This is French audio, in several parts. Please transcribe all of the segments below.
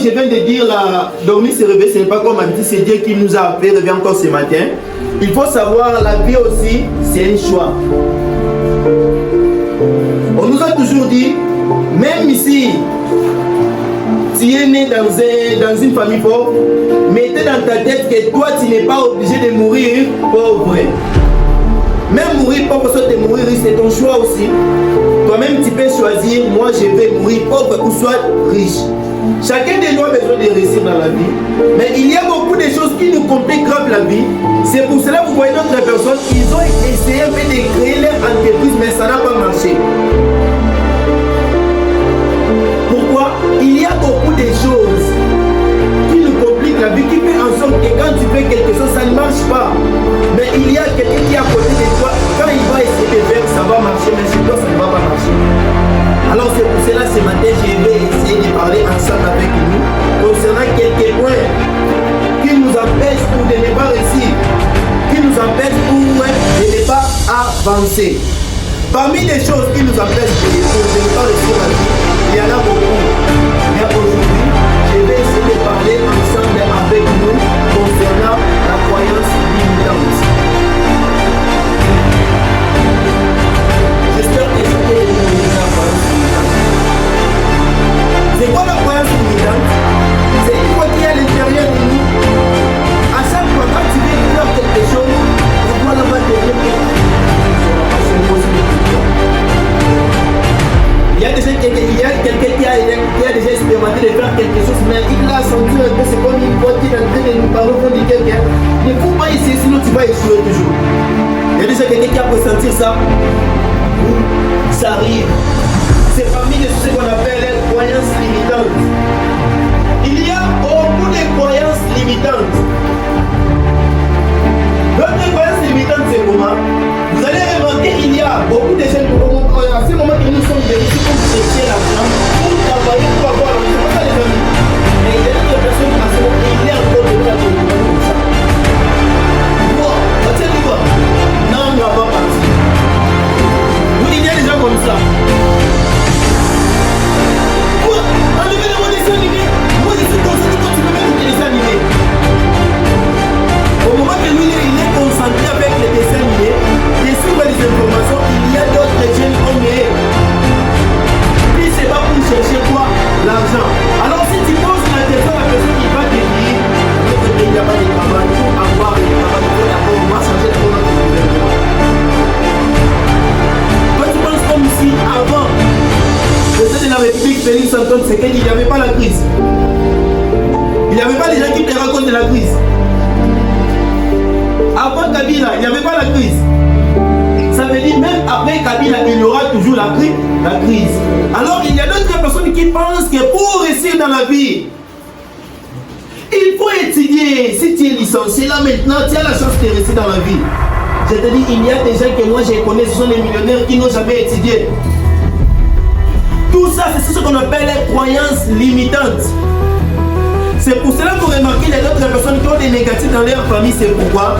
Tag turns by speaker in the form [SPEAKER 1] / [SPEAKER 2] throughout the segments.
[SPEAKER 1] je viens de dire, la dormir se réveiller, ce n'est pas comme on dit, c'est Dieu qui nous a fait réveiller encore ce matin. Il faut savoir, la vie aussi, c'est un choix. On nous a toujours dit, même ici, tu es né dans une famille pauvre, mettez dans ta tête que toi, tu n'es pas obligé de mourir pauvre. Même mourir pauvre, soit de mourir riche, c'est ton choix aussi. Toi-même, tu peux choisir, moi, je vais mourir pauvre ou soit riche. Chacun de nous a besoin de réussir dans la vie. Mais il y a beaucoup de choses qui nous compliquent grave la vie. C'est pour cela que vous voyez d'autres personnes, ils ont essayé de créer leur entreprise, mais ça n'a pas marché. Pourquoi? Il y a beaucoup de choses qui nous compliquent la vie, qui fait en sorte que quand tu fais quelque chose, ça ne marche pas. Mais il y a quelqu'un qui est à côté de toi, quand il va essayer de faire, ça va marcher, mais chez toi, ça ne va pas marcher. Alors c'est pour cela, ce matin, je vais essayer de parler ensemble avec nous concernant quelques points qui nous empêchent pour de ne pas réussir, qui nous empêchent pour de ne pas avancer. Parmi les choses qui nous empêchent pour de ne pas réussir la vie, il y en a beaucoup. Mais aujourd'hui, je vais essayer de parler ensemble avec nous concernant la croyance limitante. J'espère que chacun de nous est la croyance limitante. C'est quoi la croyance limitante? C'est une fois qui est à l'intérieur de nous. À chaque fois, quand tu veux faire quelque chose, la foi là-bas te dit que il y a déjà quelqu'un qui a déjà expérimenté de faire quelque chose, mais il a senti un peu, c'est comme une fois qu'il est en train de nous parler au fond de quelqu'un. Ne faut pas essayer, sinon tu vas échouer toujours. Il y a déjà quelqu'un qui a ressenti ça. Ça arrive. C'est parmi ce qu'on appelle les croyances limitantes. Il y a beaucoup de croyances limitantes. Notre croyance limitante, c'est comment? Vous allez remarquer qu'il y a beaucoup de gens à ce moment que nous sommes venus pour chercher l'argent, pour travailler, pour avoir l'argent. C'est pas ça les amis. Mais il y a d'autres personnes à ce moment il y a encore de la comme ça. Quoi? Tu sais quoi? Non, on ne va pas partir. Vous dites des gens comme ça. Quoi? Enlevez les dessin animé. Moi je suis concentré quand tu peux mettre des dessins animés. Au moment que lui il est concentré avec les dessins animés, il suit les informations, il y a d'autres jeunes comme eux. Puis c'est pas pour chercher quoi? L'argent. Alors si tu poses la question à la personne qui va te dire, notre pays n'a pas de travail, pour avoir le travail, il faut d'abord on va changer de notre gouvernement. Toi tu penses comme si avant, le président de la République Félix Antoine Tshisekedi, il n'y avait pas la crise. Il n'y avait pas les gens qui te racontent de la crise. Avant Kabila, il n'y avait pas la crise. Ça veut dire même après Kabila, il y aura toujours la crise. Alors il y a d'autres personnes qui pensent que pour réussir dans la vie, il faut étudier. Si tu es licencié là maintenant, tu as la chance de réussir dans la vie. Je te dis, il y a des gens que moi je connais, ce sont des millionnaires qui n'ont jamais étudié. Tout ça, c'est ce qu'on appelle les croyances limitantes. C'est pour cela que vous remarquez qu'il y a d'autres personnes qui ont des négatifs dans leur famille. C'est pourquoi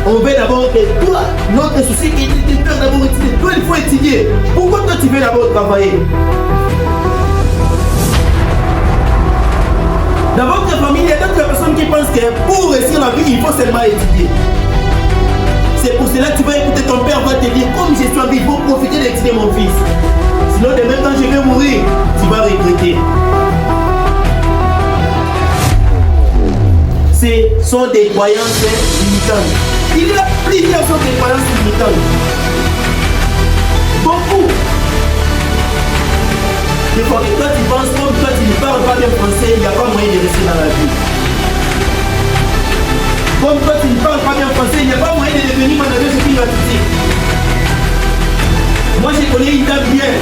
[SPEAKER 1] on veut d'abord que toi, notre souci, il faut d'abord étudier. Toi, il faut étudier. Pourquoi toi, tu veux d'abord travailler? Dans votre famille, il y a d'autres personnes qui pensent que pour réussir la vie, il faut seulement étudier. C'est pour cela que tu vas écouter ton père, va te dire, comme je suis en vie, il faut profiter d'étudier mon fils. Sinon, demain, quand je vais mourir, tu vas regretter. Ce sont des croyances limitantes. Il y a plusieurs sortes de croyances limitantes. Beaucoup. Des fois que toi tu penses comme toi tu ne parles pas bien français, il n'y a pas moyen de rester dans la vie. Comme toi tu ne parles pas bien français, il n'y a pas moyen de devenir manager de une activité. Moi je connais une dame bien.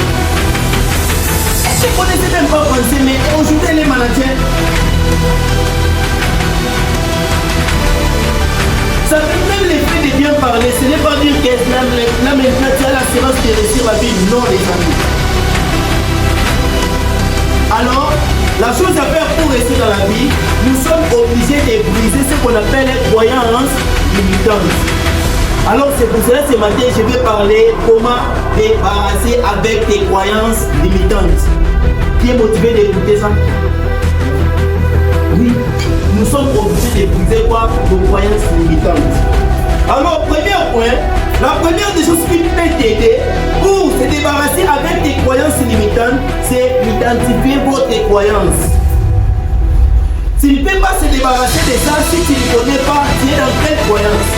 [SPEAKER 1] Je ne connaissais même pas français, mais aujourd'hui elle est manager. Ça fait même l'effet de bien parler, ce n'est pas dire que là maintenant tu as l'assurance de réussir la vie. Non les amis. Alors, la chose à faire pour rester dans la vie, nous sommes obligés de briser ce qu'on appelle les croyances limitantes. Alors c'est pour cela ce matin je vais parler comment débarrasser avec tes croyances limitantes. Qui est motivé d'écouter ça? nous sommes obligés de briser quoi? Nos croyances limitantes. Alors, premier point, la première des choses qui peut t'aider pour se débarrasser avec tes croyances limitantes, c'est identifier votre croyance. Tu ne peux pas se débarrasser de ça si tu ne connais pas tu es dans quelle croyance.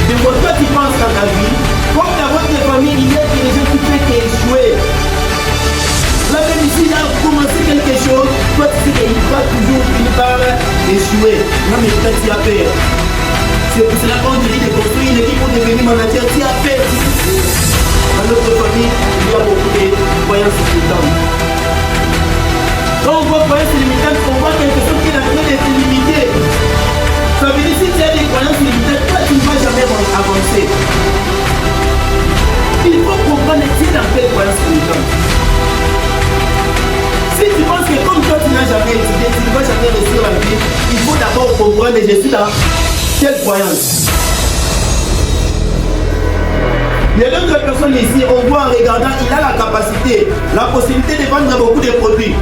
[SPEAKER 1] De quoi toi tu penses dans ta vie, comme dans votre famille, il y a des gens qui peuvent échouer. Là même ici, là, commencer quelque chose, toi tu sais qu'il va toujours finir par échouer. Non mais toi tu as peur. C'est pour cela qu'on te dit de construire une équipe pour devenir manager, tu as peur. Dans notre famille, il y a beaucoup de croyances limitantes. Quand on voit croyances limitantes, on voit quelque chose qui est en train d'être limité. Ça veut dire si tu as des croyances limitantes, toi tu ne vas jamais avancer. Il faut comprendre tu es dans quelle croyance limitante. Si tu penses que comme toi tu n'as jamais étudié, tu ne vas jamais réussir la vie, il faut d'abord comprendre que je suis dans quelle croyance. Il y a d'autres personnes ici, on voit en regardant, il a la capacité, la possibilité de vendre beaucoup de produits.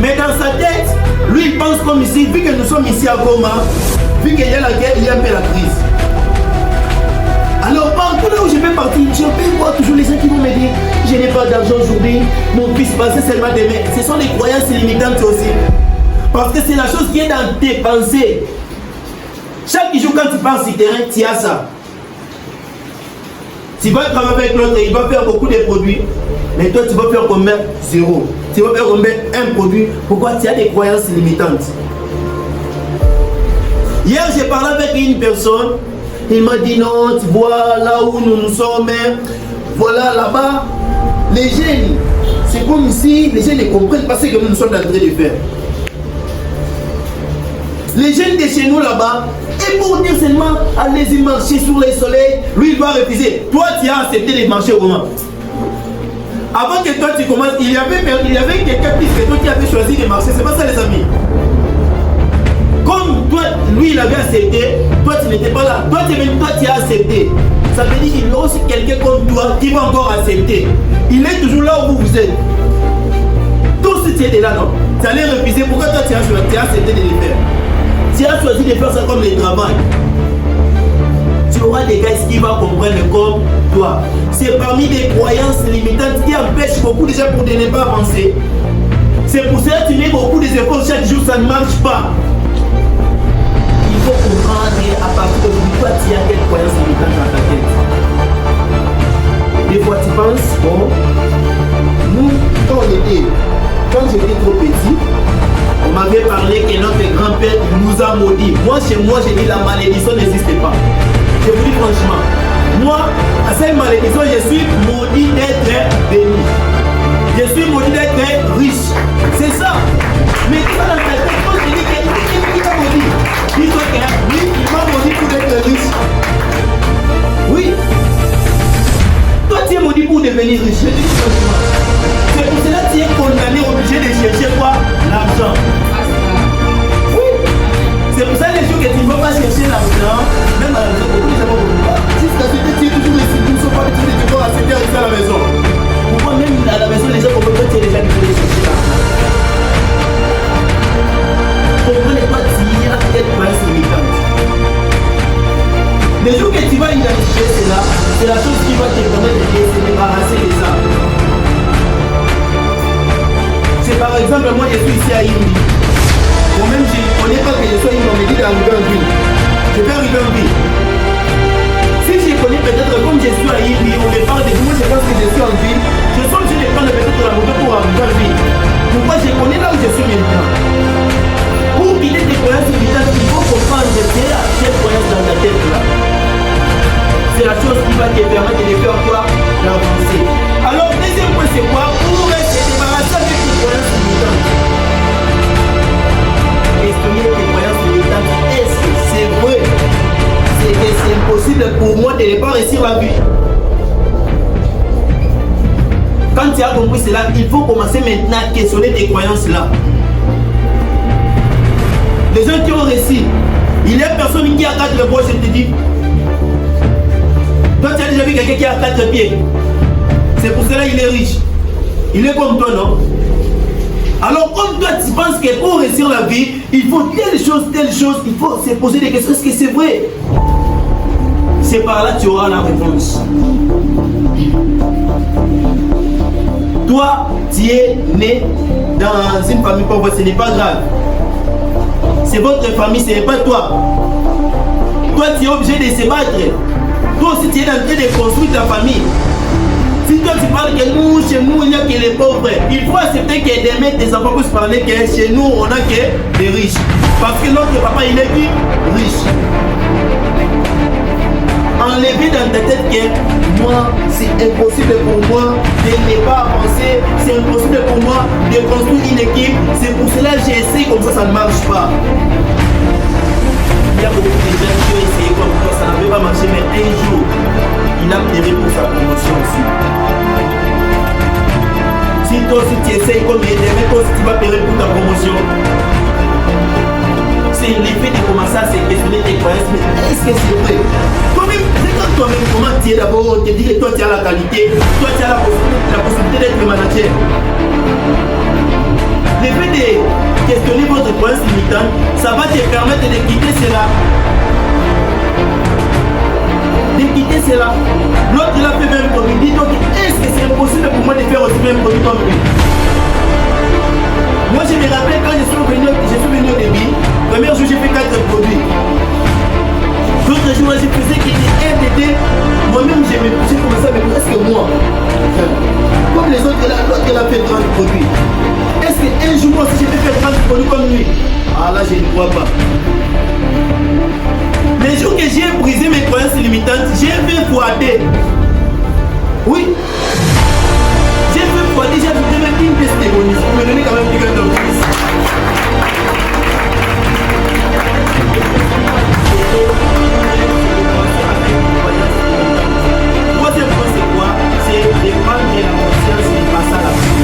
[SPEAKER 1] Mais dans sa tête, lui il pense comme ici, vu que nous sommes ici à Goma, vu qu'il y a la guerre, il y a un peu la crise. Alors partout là où je vais partir, je peux voir toujours les gens qui vont me dire je n'ai pas d'argent aujourd'hui, mon fils passé seulement demain. Ce sont des croyances limitantes aussi. Parce que c'est la chose qui est dans tes pensées. Chaque jour quand tu pars sur le terrain, tu as ça. Tu vas travailler avec l'autre et il va faire beaucoup de produits. Mais toi tu vas faire combien? Zéro. Tu vas faire combien? Un produit. Pourquoi? Tu as des croyances limitantes. Hier j'ai parlé avec une personne. Il m'a dit non, tu vois là où nous sommes, voilà là-bas, les jeunes, c'est comme si les jeunes ne comprennent pas ce que nous sommes en train de faire. Les jeunes de chez nous là-bas, et pour dire seulement, allez-y marcher sur le soleil, lui il va refuser. Toi tu as accepté de marcher au moment. Avant que toi tu commences, il y avait quelqu'un plus que toi qui avait choisi de marcher, c'est pas ça les amis. Comme toi, lui il avait accepté, toi tu n'étais pas là, toi tu as accepté. Ça veut dire qu'il y a aussi quelqu'un comme toi qui va encore accepter. Il est toujours là où vous êtes. Tout ce qui est là, non. Tu allais refuser, pourquoi toi tu as accepté de le faire? Tu as choisi de faire ça comme le travail. Tu auras des gars qui vont comprendre comme toi. C'est parmi des croyances limitantes qui empêchent beaucoup de gens pour ne pas avancer. C'est pour ça que tu mets beaucoup d'efforts chaque jour, ça ne marche pas. Il faut comprendre à partir de toi tu as quelle croyance limitante dans ta tête. Des fois tu penses, bon, nous, quand j'étais trop petit, on m'avait parlé que notre grand-père nous a maudits. Moi, chez moi, j'ai dit la malédiction n'existe pas. Je vous dis franchement, moi, à cette malédiction, je suis maudit d'être béni. Je suis maudit d'être riche. C'est ça. Mais ça dans ta tête, quand je dis qu'il t'a maudit, dis-toi que lui, il m'a maudit pour être riche. Oui. Toi, tu es maudit pour devenir riche. Je dis franchement. C'est pour cela que tu es condamné, obligé de chercher quoi? L'argent. Oui. C'est pour ça les jours que tu ne vas pas chercher l'argent, même à la maison, beaucoup de gens vont dire, si tu es toujours ici, tu ne sont pas habitués de devoir accepter à la maison. Pourquoi même à la maison, les gens vont pas tirer déjà habitués de chercher l'argent? Comprenez pas tirer à quelle place limitante. Les jours que tu vas identifier cela, c'est la chose qui va te permettre de se débarrasser de ça. C'est par exemple, moi je suis ici à Indi. Moi-même, je ne connais pas que je sois Indi, on me dit d'arriver en ville. Je vais arriver en ville. Si je connais peut-être comme je suis à Indi, on me parle de moi, je pense que je suis en ville. Je suis obligé de prendre peut-être la moto pour arriver en ville. Pourquoi je connais là où je suis maintenant? Pour quitter tes croyances limitantes, il faut comprendre que tu as cette croyance dans ta tête là. C'est la chose qui va te permettre de faire quoi? D'avancer. Alors, deuxième point, c'est quoi? Pour se débarrasser avec tes croyances limitantes. Questionner tes croyances limitantes. Est-ce que c'est vrai? C'est que c'est impossible pour moi de ne pas réussir la vie. Quand tu as compris cela, il faut commencer maintenant à questionner tes croyances là. Les gens qui ont réussi, il y a personne qui a 4 bras, je te dis. Toi, tu as déjà vu quelqu'un qui a 4 pieds. C'est pour cela qu'il est riche. Il est comme toi, non? Alors comme toi tu penses que pour réussir la vie, il faut telle chose, il faut se poser des questions, est-ce que c'est vrai? C'est par là que tu auras la réponse. Toi, tu es né dans une famille pauvre, ce n'est pas grave. C'est votre famille, ce n'est pas toi. Toi, tu es obligé de se battre. Toi aussi, tu es en train de construire ta famille. Si toi, tu parles que nous, chez nous, il n'y a que les pauvres, il faut accepter que demain, tes enfants puissent parler que chez nous, on n'a que des riches. Parce que notre papa, il est qui? Riche. Enlever dans ta tête que moi, c'est impossible pour moi de ne pas avancer, c'est impossible pour moi de construire une équipe, c'est pour cela que j'essaie, comme ça ne marche pas. Il y a beaucoup de gens qui ont essayé comme ça, ça n'avait pas marché, mais un jour, il a pleuré pour sa promotion aussi. Si toi aussi tu essayes comme il est, toi aussi tu vas pleurer pour ta promotion. C'est l'effet de commencer à se questionner tes croyances, mais est-ce que c'est vrai? Toi-même, regarde toi-même comment tu es d'abord, on te dit que toi tu as la qualité, toi tu as la possibilité d'être manager. L'effet de questionner votre croyance limitante, ça va te permettre de quitter cela. De quitter cela. L'autre il a fait même produit, dit donc est-ce que c'est impossible pour moi de faire aussi même produit comme lui? Moi je me rappelle quand je suis venu au début, premier jour j'ai fait 4 produits. D'autres jours je faisais qu'il était MDD, moi-même j'ai commencé à me dire est-ce que moi, comme les autres, l'autre il a fait 30 produits. Est-ce qu'un jour moi aussi je vais faire 30 produits comme lui? Ah là je ne crois pas. Les jours que j'ai brisé mes croyances limitantes, j'ai fait foider. Oui. J'ai fait foider, j'ai ajouté même une testimonies. Vous me donnez quand même quelqu'un de plus. Troisième point c'est quoi? C'est de prendre la conscience et de passer à l'action.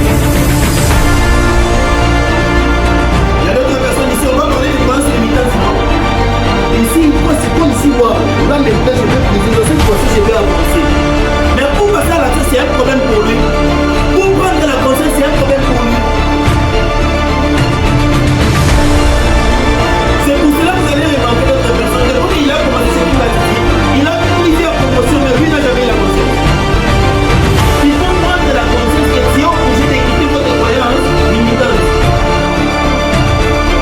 [SPEAKER 1] Il y a d'autres personnes ici, on va parler de croyances limitantes, non? Ici, c'est comme si moi, là maintenant je vais briser, cette fois-ci je vais avancer. Mais pour passer à l'action, c'est un problème pour lui. Pour prendre la conscience, c'est un problème pour lui. C'est pour cela que vous allez remarquer d'autres personnes. Depuis qu'il a commencé ce qu'il a dit, il a plusieurs promotions, mais lui n'a jamais eu la conscience. Il faut prendre la conscience que tu es obligé de quitter votre croyance limitante.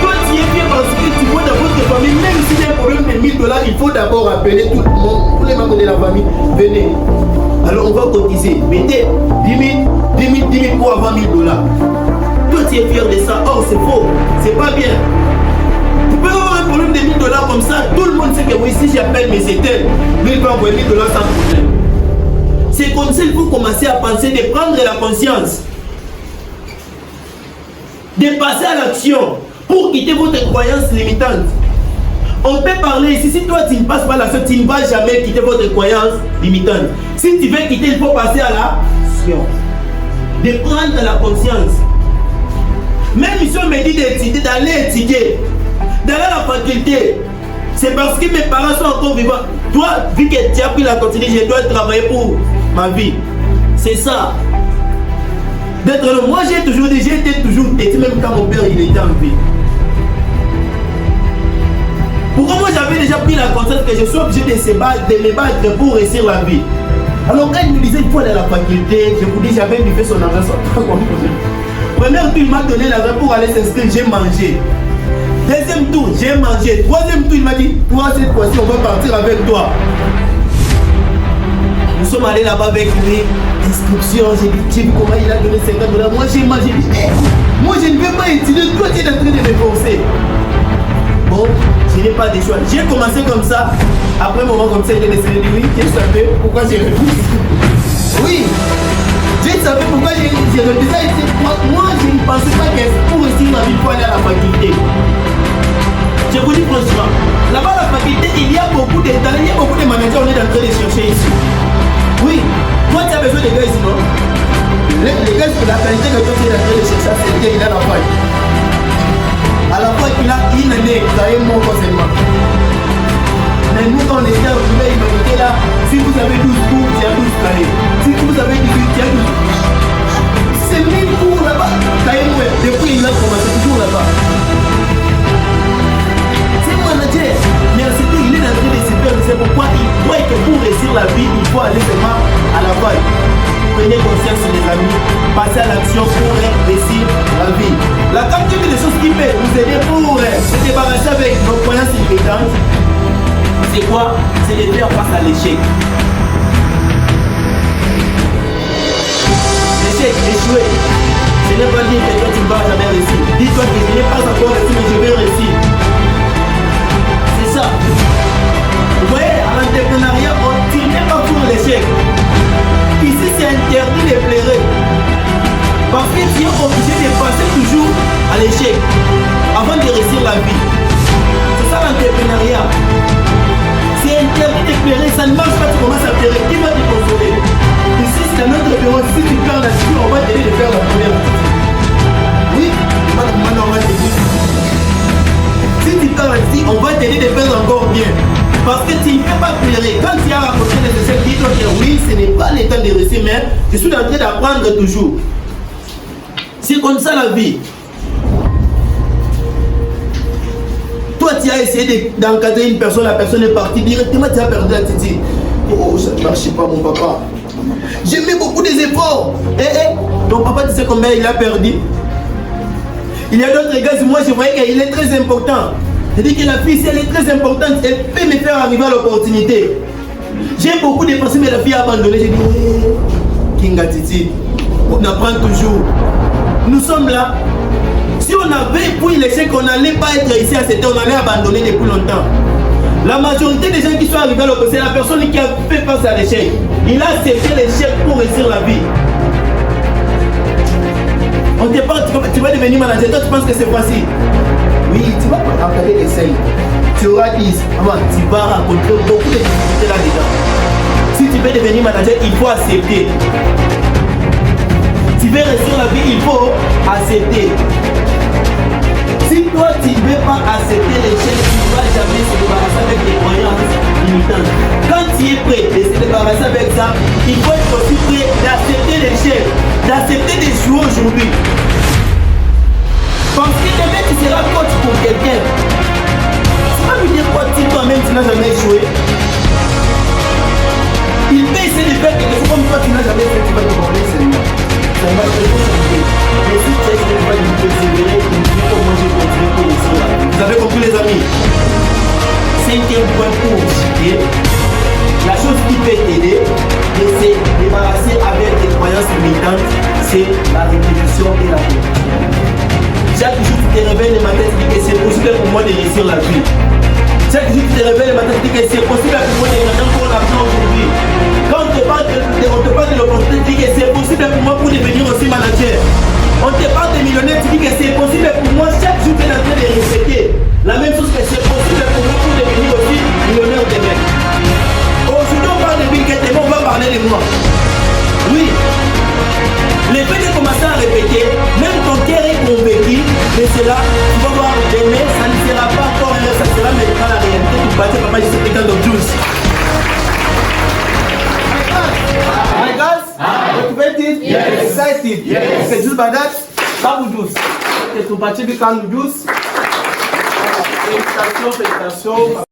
[SPEAKER 1] Toi, tu es fier parce que tu vois dans votre famille, même si il y a un problème de $1000, il faut d'abord appeler tout le monde, tous les membres de la famille, venez. Alors on va cotiser, mettez 10 000 pour avoir $1000. Toi, tu es fier de ça. Or, c'est faux, c'est pas bien. Tu peux avoir un problème de $1000 comme ça, tout le monde sait que oui, si j'appelle mes étels, lui il peut envoyer $1000 sans problème. C'est comme ça qu'il faut commencer à penser, de prendre la conscience, de passer à l'action pour quitter votre croyance limitante. On peut parler ici, si toi tu ne passes pas à l'action, tu ne vas jamais quitter votre croyance limitante. Si tu veux quitter, il faut passer à l'action, de prendre la conscience. Même si on me dit d'étudier, d'aller étudier, d'aller à la faculté, c'est parce que mes parents sont encore vivants. Toi, vu que tu as pris la continuité, je dois travailler pour ma vie. C'est ça. D'être là. Moi, j'ai été toujours têtu, même quand mon père il était en vie. Pourquoi moi j'avais déjà pris la conscience que je suis obligé de me battre pour réussir la vie. Alors quand il me disait il faut aller à la faculté, je vous dis j'avais fait son argent sans problème. Premier tour il m'a donné l'argent pour aller s'inscrire, j'ai mangé. Deuxième tour, j'ai mangé. Troisième tour, il m'a dit, toi cette fois-ci on va partir avec toi. Nous sommes allés là-bas avec lui. Inscription, j'ai vu comment il a donné $50. Moi j'ai mangé. Moi je ne vais pas étudier, toi tu es en train de me forcer. Bon, je n'ai pas de choix. J'ai commencé comme ça. Après un moment comme ça, il est décidé de dire oui, qu'est-ce que ça fait? Pourquoi j'ai refusé? Oui, je savais pourquoi j'ai refusé ça. Moi, je ne pensais pas que pour réussir ma vie, il faut aller à la faculté. Je vous dis franchement, là-bas à la faculté, il y a beaucoup de talents, il y a beaucoup de managers, on est en train de chercher ici. Oui, toi tu as besoin de gars ici, non? Les gars, la qualité que toi tu es en train de chercher, c'est qu'il a la faille. À la fois qu'il a une année, vous avez mon seulement. Mais nous, quand on était en humanité là, si vous avez 12 cours, tu as 12 cahiers. Si vous avez 18, tu as 12. C'est 1000 cours là-bas. Depuis il a vous aider pour se débarrasser avec nos croyances limitantes. C'est quoi? C'est de faire face à l'échec. L'échec, échouer. Ce n'est pas dire que toi tu ne vas jamais réussir. Dis-toi que je n'ai pas encore réussi, mais je vais réussir. C'est ça. Vous voyez, à l'entrepreneuriat, tu ne fais pas pour l'échec. Ici, c'est interdit de pleurer. Parce que tu es obligé de passer toujours à l'échec avant de réussir la vie. C'est ça l'entrepreneuriat. C'est interdit de pleurer, ça ne marche pas, tu commences à pleurer. Qui va te consoler? Ici, c'est un autre bureau. Si tu pleures là-dessus, on va t'aider de faire la première. Oui, on va t'aider. Si tu pleures là-dessus, on va t'aider de faire encore bien. Parce que tu ne peux pas pleurer. Quand tu as rapproché les échecs, dis-toi que oui, ce n'est pas le temps de réussir, mais je suis en train d'apprendre toujours. C'est comme ça la vie. Toi, tu as essayé d'encadrer une personne, la personne est partie, directement tu as perdu la titi. Oh, ça ne marche pas, mon papa. J'ai mis beaucoup d'efforts. Ton papa, tu sais combien il a perdu? Il y a d'autres gars, moi je voyais qu'il est très important. C'est-à-dire que la fille, si elle est très importante, elle peut me faire arriver à l'opportunité. J'ai beaucoup dépensé, mais la fille a abandonné. J'ai dit, Kinga Titi, on apprend toujours. Nous sommes là. Si on avait pris l'échec, on n'allait pas être ici à cette heure, on allait abandonner depuis longtemps. La majorité des gens qui sont arrivés à l'opportunité, c'est la personne qui a fait face à l'échec. Il a accepté l'échec pour réussir la vie. On te parle, tu vas devenir manager, toi tu penses que c'est facile. Oui, tu vas encadrer les scènes. Tu auras dit, tu vas rencontrer beaucoup de difficultés là-dedans. Si tu veux devenir manager, il faut accepter. Si tu veux réussir la vie, il faut accepter. Si toi tu ne veux pas accepter l'échec, tu ne vas jamais se débarrasser avec des croyances limitantes. Quand tu es prêt de se débarrasser avec ça, il faut être aussi prêt d'accepter l'échec, d'accepter d'échouer aujourd'hui. Parce que demain tu seras coach pour quelqu'un. Tu vas lui dire quoi si toi-même tu n'as jamais échoué? Il peut essayer de faire quelque chose comme toi tu n'as jamais fait, tu vas te demander seulement. Ça va te changer. Mais si tu essaies de faire du persévérer, tu dis comment j'ai continué pour ici là. Vous avez compris les amis? Cinquième point pour juger. La chose qui peut t'aider de se débarrasser avec des croyances limitantes, c'est la répétition et la répétition. Chaque jour tu te réveilles le matin, tu dis que c'est possible pour moi de réussir la vie. Chaque jour tu te réveilles le matin, tu dis que c'est possible pour moi de gagner encore l'argent aujourd'hui. Quand on te parle de l'opportunité, tu dis que c'est possible pour moi pour devenir aussi manager. On te parle de millionnaire, tu dis que c'est possible pour moi. Chaque jour tu es en train de répéter la même chose, que c'est possible pour moi pour devenir aussi millionnaire demain. Aujourd'hui on parle de Bill Gates, on va parler de moi. Oui. Le fait de commencer à répéter, même ton cœur est convaincu de cela, tu vas voir demain, ça ne sera pas encore un rêve, ça sera maintenant la réalité. Tu vas dire, papa, je suis quelqu'un de juice. My guys, motivated, excited. Yes. Okay, just by that, Babu juice. Okay, to Bachibi can juice. Félicitations, félicitations.